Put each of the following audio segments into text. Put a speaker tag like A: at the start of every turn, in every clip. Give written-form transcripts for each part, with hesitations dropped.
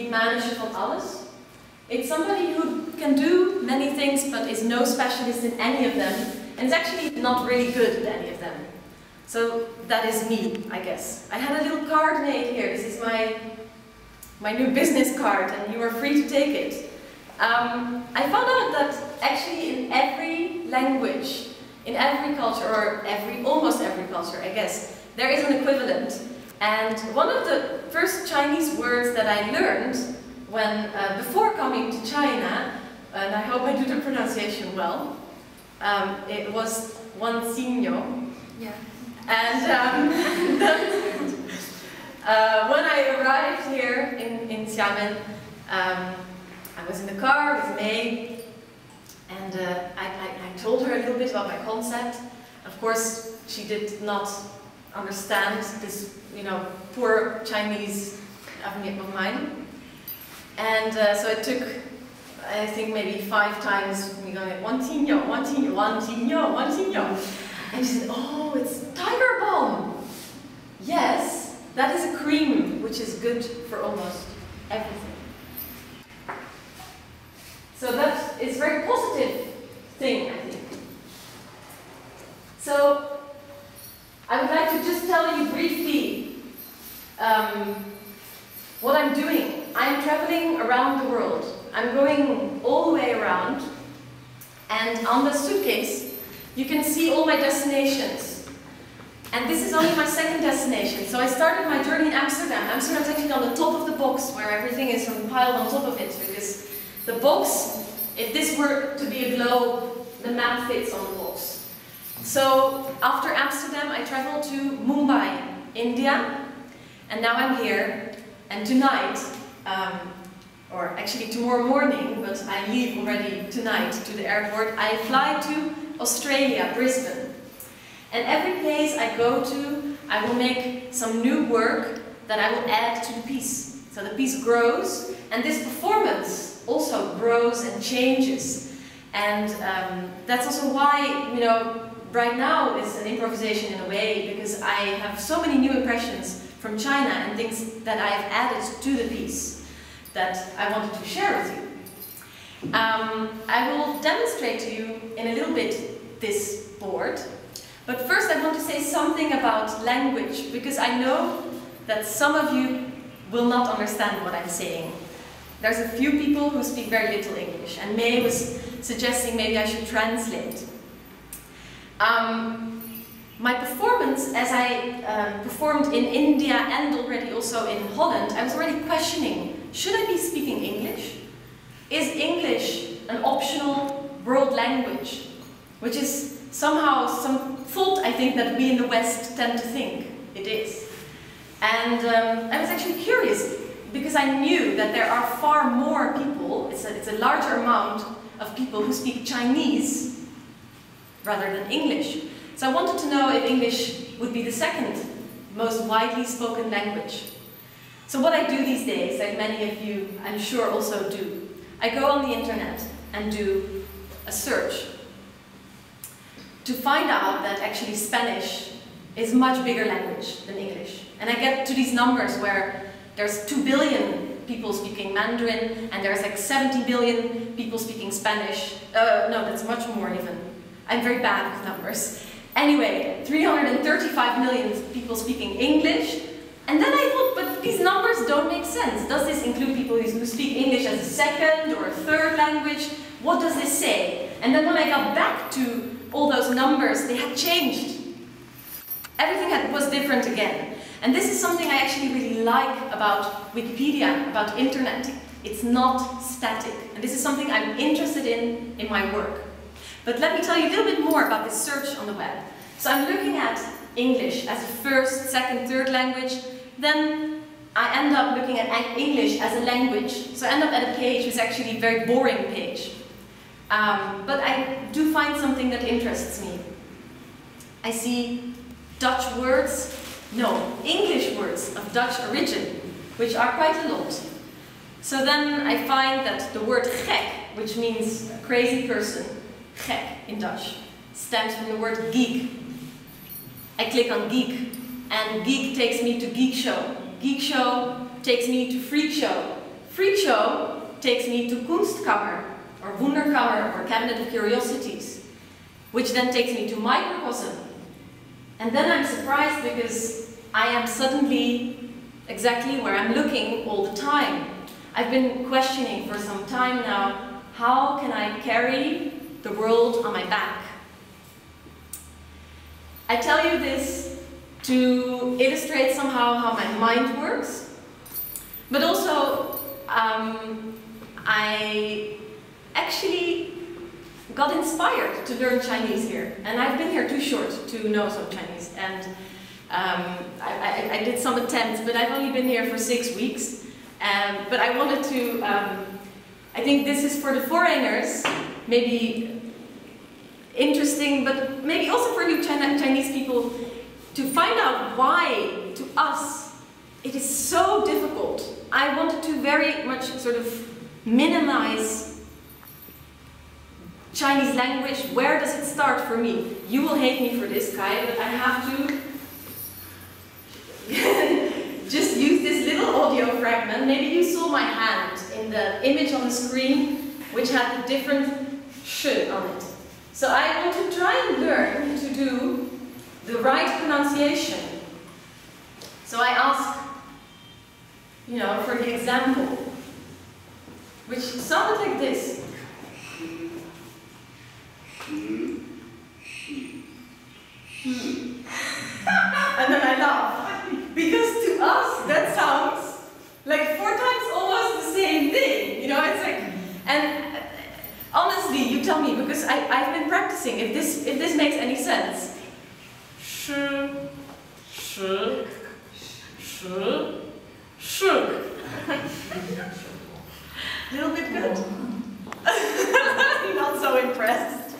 A: die manische van alles. It's somebody who can do many things but is no specialist in any of them, and is actually not really good at any of them. So that is me, I guess. I had a little card made here. This is my new business card, and you are free to take it. I found out that actually in every language, in every culture, or almost every culture, I guess, there is an equivalent. And one of the first Chinese words that I learned when, before coming to China, and I hope I do the pronunciation well, it was Wanxinyo.
B: Yeah.
A: And when I arrived here in Xiamen, I was in the car with May, and I told her a little bit about my concept. Of course, she did not understand this, poor Chinese of mine. And so it took, I think, maybe 5 times me going, Wanxinyo, Wanxinyo, Wanxinyo, Wanxinyo. And she said, oh, it's tiger balm. Yes, that is a cream which is good for almost everything. So that is a very positive thing, I think. So I would like to just tell you briefly what I'm doing. I'm traveling around the world. I'm going all the way around, and on the suitcase you can see all my destinations. And this is only my 2nd destination. So I started my journey in Amsterdam. Amsterdam is actually on the top of the box, where everything is piled on top of it, because the box, if this were to be a globe, the map fits on the box. So after Amsterdam, I traveled to Mumbai, India, and now I'm here. And tonight, or actually tomorrow morning, but I leave already tonight to the airport, I fly to Australia, Brisbane. And every place I go to, I will make some new work that I will add to the piece. So the piece grows, and this performance also grows and changes. And that's also why, right now it's an improvisation in a way, because I have so many new impressions from China and things that I have added to the piece that I wanted to share with you. I will demonstrate to you in a little bit this board, but first I want to say something about language, because I know that some of you will not understand what I'm saying. There's a few people who speak very little English, and May was suggesting maybe I should translate. My performance, as I performed in India and already also in Holland, I was already questioning, should I be speaking English? Is English an optional world language? Which is somehow some thought, I think, that we in the West tend to think it is. And I was actually curious, because I knew that there are far more people, it's a larger amount of people who speak Chinese rather than English. So I wanted to know if English would be the 2nd most widely spoken language. So what I do these days, like many of you I'm sure also do, I go on the internet and do a search to find out that actually Spanish is a much bigger language than English. And I get to these numbers where there's 2 billion people speaking Mandarin, and there's like 70 billion people speaking Spanish. No, that's much more even. I'm very bad with numbers. Anyway, 335 million people speaking English. And then I thought, but these numbers don't make sense. Does this include people who speak English as a 2nd or a 3rd language? What does this say? And then when I got back to all those numbers, they had changed. Everything was different again. And this is something I actually really like about Wikipedia, about internet. It's not static. And this is something I'm interested in my work. But let me tell you a little bit more about this search on the web. So I'm looking at English as a 1st, 2nd, 3rd language. Then I end up looking at English as a language. So I end up at a page which is actually a very boring page. But I do find something that interests me. I see Dutch words, no, English words of Dutch origin, which are quite a lot. So then I find that the word gek, which means crazy person, gek in Dutch, stems from the word geek. I click on geek, and geek takes me to geek show. Geek show takes me to freak show. Freak show takes me to Kunstkammer, or Wunderkammer, or Cabinet of Curiosities, which then takes me to microcosm. And then I'm surprised because I am suddenly exactly where I'm looking all the time. I've been questioning for some time now, how can I carry the world on my back? I tell you this to illustrate somehow how my mind works, but also I actually got inspired to learn Chinese here, and I've been here too short to know some Chinese, and I did some attempts, but I've only been here for 6 weeks, but I wanted to, I think this is for the foreigners, maybe interesting, but maybe also for you Chinese people, to find out why, to us, it is so difficult. I wanted to very much sort of minimize Chinese language. Where does it start for me? You will hate me for this, Kai, but I have to just use this little audio fragment. Maybe you saw my hand in the image on the screen, which had a different sh on it. So I want to try and learn to do the right pronunciation. So I ask, you know, for the example, which sounded like this. And then I laugh, because to us that sounds like 4 times almost the same thing. You know, it's like, and honestly, you tell me, because I've been practicing. If this makes any sense. Sh, sh, sh, sh. Little bit good. Not so impressed.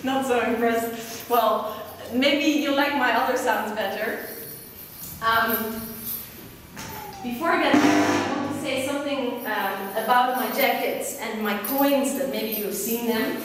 A: Not so impressed. Well, maybe you like my other sounds better. Before I get there, I want to say something about my jackets and my coins, that maybe you've seen them.